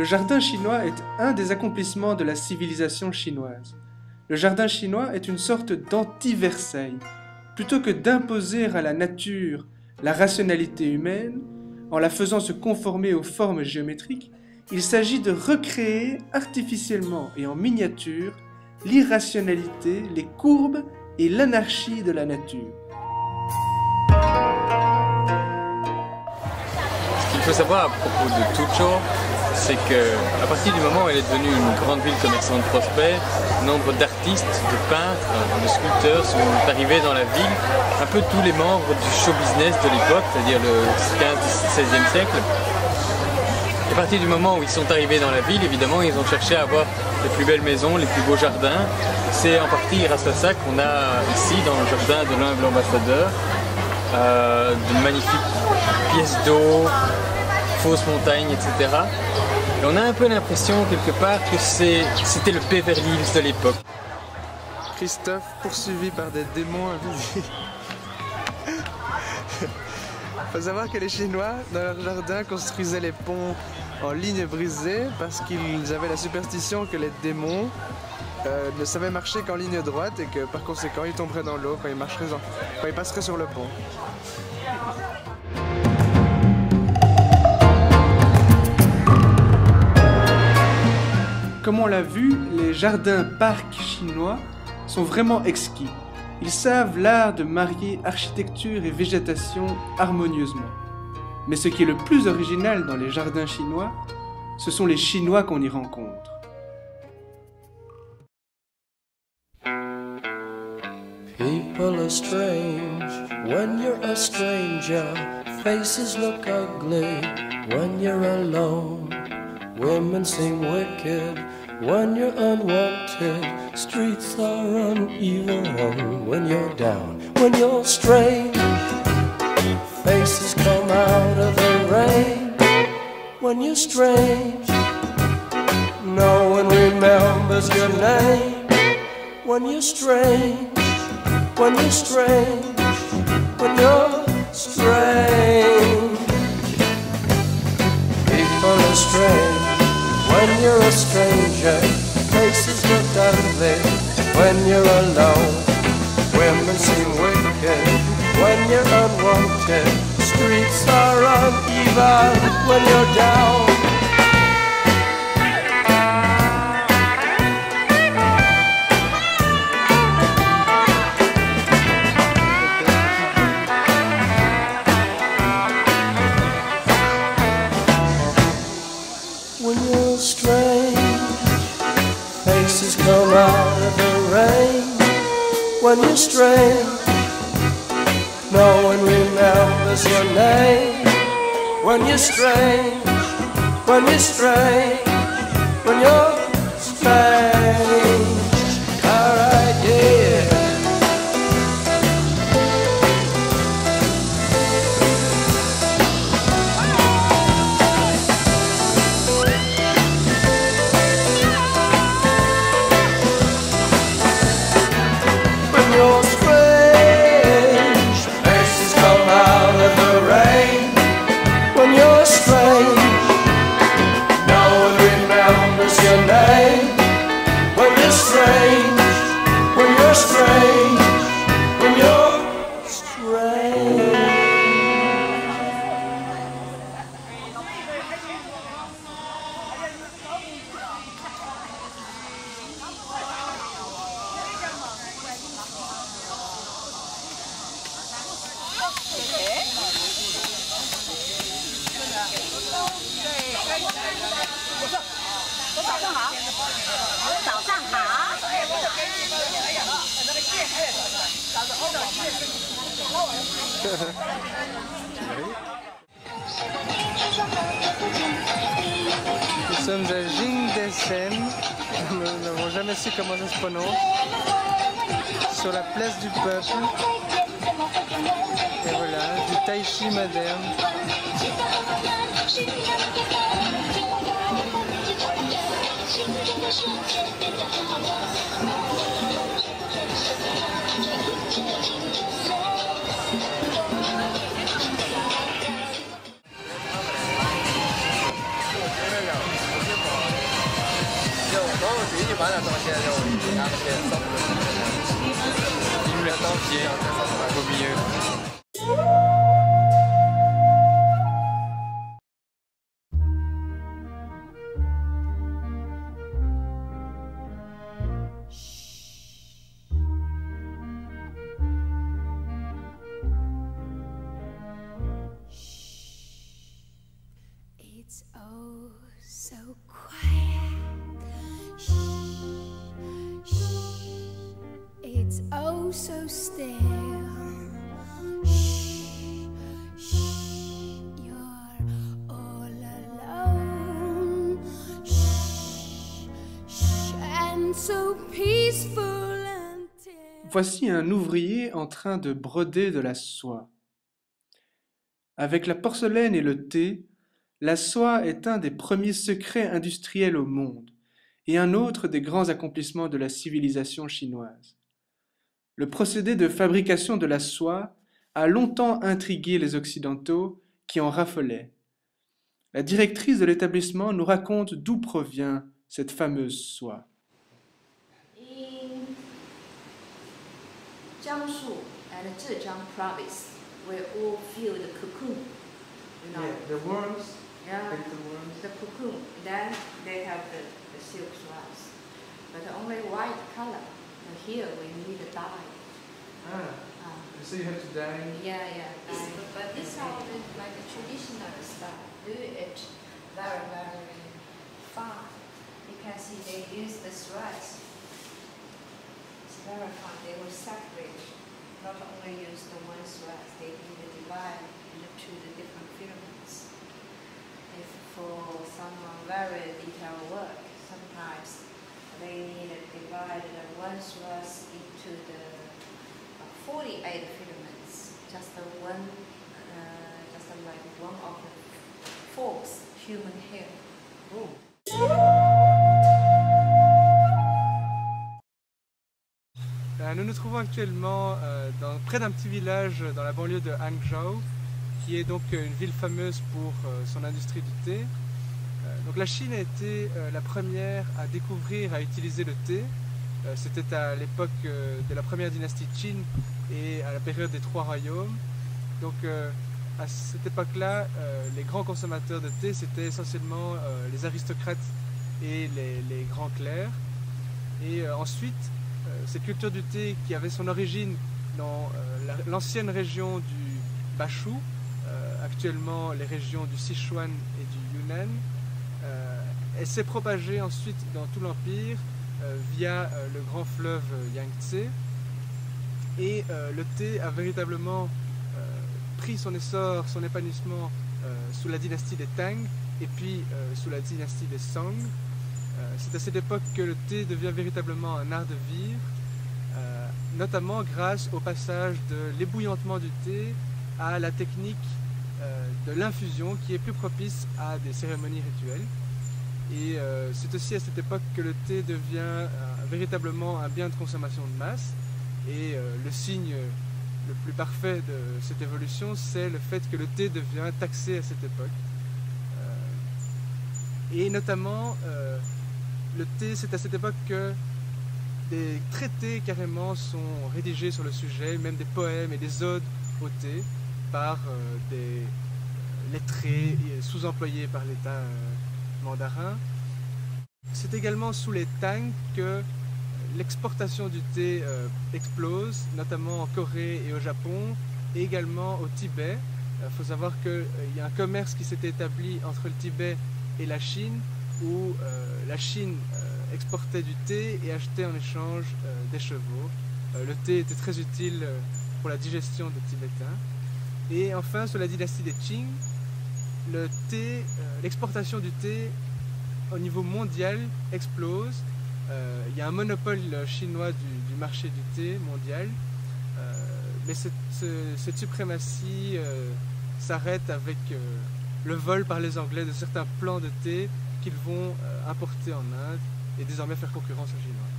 Le jardin chinois est un des accomplissements de la civilisation chinoise. Le jardin chinois est une sorte d'anti-Versailles. Plutôt que d'imposer à la nature la rationalité humaine, en la faisant se conformer aux formes géométriques, il s'agit de recréer artificiellement et en miniature l'irrationalité, les courbes et l'anarchie de la nature. Ce qu'il faut savoir à propos de Tuzhou, c'est qu'à partir du moment où elle est devenue une grande ville commerçante prospère, nombre d'artistes, de peintres, de sculpteurs sont arrivés dans la ville, un peu tous les membres du show business de l'époque, c'est-à-dire le 15-16e siècle. Et à partir du moment où ils sont arrivés dans la ville, évidemment, ils ont cherché à avoir les plus belles maisons, les plus beaux jardins. C'est en partie grâce à ça qu'on a ici, dans le jardin de l'humble ambassadeur, de magnifiques pièces d'eau, fausses montagnes, etc. Et on a un peu l'impression, quelque part, que c'était le Beverly Hills de l'époque. Christophe poursuivi par des démons invisibles. Il faut savoir que les Chinois, dans leur jardin, construisaient les ponts en lignes brisées parce qu'ils avaient la superstition que les démons ne savaient marcher qu'en ligne droite et que par conséquent ils tomberaient dans l'eau quand ils passeraient sur le pont. Comme on l'a vu, les jardins-parcs chinois sont vraiment exquis. Ils savent l'art de marier architecture et végétation harmonieusement. Mais ce qui est le plus original dans les jardins chinois, ce sont les Chinois qu'on y rencontre. People are strange when you're a stranger. Faces look ugly when you're alone. Women seem wicked when you're unwanted. Streets are uneven when you're down. When you're strange, faces come out of the rain. When you're strange, no one remembers your name. When you're strange, when you're strange, when you're strange. People are strange when you're a stranger. Faces look ugly when you're alone. Women seem wicked when you're unwanted. Streets are uneven when you're down. When you're strange, faces come out of the rain. When you're strange, no one remembers your name. When you're strange, when you're strange, when you're strange. Alright, yeah. When you're strange, faces come out of the rain. When you're strange, no one remembers your name. When you're strange, when you're strange, when you're strange. Nous sommes à Jingdezhen, nous n'avons jamais su comment ça se prononce, sur la place du peuple. Et voilà, du tai chi moderne. quartier, au milieu. It's oh so quiet. Shh, shh. It's oh so still. Shh, shh. You're all alone. Shh, shh. And so peaceful until. Voici un ouvrier en train de broder de la soie. Avec la porcelaine et le thé, la soie est un des premiers secrets industriels au monde et un autre des grands accomplissements de la civilisation chinoise. Le procédé de fabrication de la soie a longtemps intrigué les Occidentaux qui en raffolaient. La directrice de l'établissement nous raconte d'où provient cette fameuse soie. In Jiangsu and Zhejiang province, where all feel the cocoon, you know. the worms, Yeah, like the worms. the cocoon. Then they have the silk swathes, but only white color. And here we need a dye. So you have to dye. Yeah, but this is like a traditional style. Do it very, very fine because they use the threads. It's very fine. They will separate. Not only use the one thread, they need to divide into the different filaments. If for someone very detailed work, sometimes they need to divide the one thread into the 48 filaments, just one, just like one of the fourth human hair. Nous nous trouvons actuellement près d'un petit village dans la banlieue de Hangzhou, qui est donc une ville fameuse pour son industrie du thé. Donc la Chine a été la première à découvrir, à utiliser le thé. C'était à l'époque de la première dynastie Qin et à la période des Trois Royaumes. Donc à cette époque-là, les grands consommateurs de thé, c'était essentiellement les aristocrates et les grands clercs. Et ensuite, cette culture du thé qui avait son origine dans l'ancienne région du Bashu, actuellement les régions du Sichuan et du Yunnan, elle s'est propagée ensuite dans tout l'empire via le grand fleuve Yangtze. Et le thé a véritablement pris son essor, son épanouissement sous la dynastie des Tang et puis sous la dynastie des Song. C'est à cette époque que le thé devient véritablement un art de vivre, notamment grâce au passage de l'ébouillantement du thé à la technique de l'infusion qui est plus propice à des cérémonies rituelles. Et c'est aussi à cette époque que le thé devient véritablement un bien de consommation de masse. Et le signe le plus parfait de cette évolution, c'est le fait que le thé devient taxé à cette époque. Et notamment, le thé, c'est à cette époque que des traités carrément sont rédigés sur le sujet, même des poèmes et des odes au thé par des lettrés sous-employés par l'État mandarin. C'est également sous les Tang que l'exportation du thé explose, notamment en Corée et au Japon, et également au Tibet. Il faut savoir qu'il y a un commerce qui s'est établi entre le Tibet et la Chine, où la Chine exportait du thé et achetait en échange des chevaux. Le thé était très utile pour la digestion des Tibétains. Et enfin, sous la dynastie des Qing, l'exportation du thé au niveau mondial explose. Il y a un monopole chinois du marché du thé mondial, mais cette suprématie s'arrête avec le vol par les Anglais de certains plants de thé qu'ils vont importer en Inde et désormais faire concurrence aux Chinois.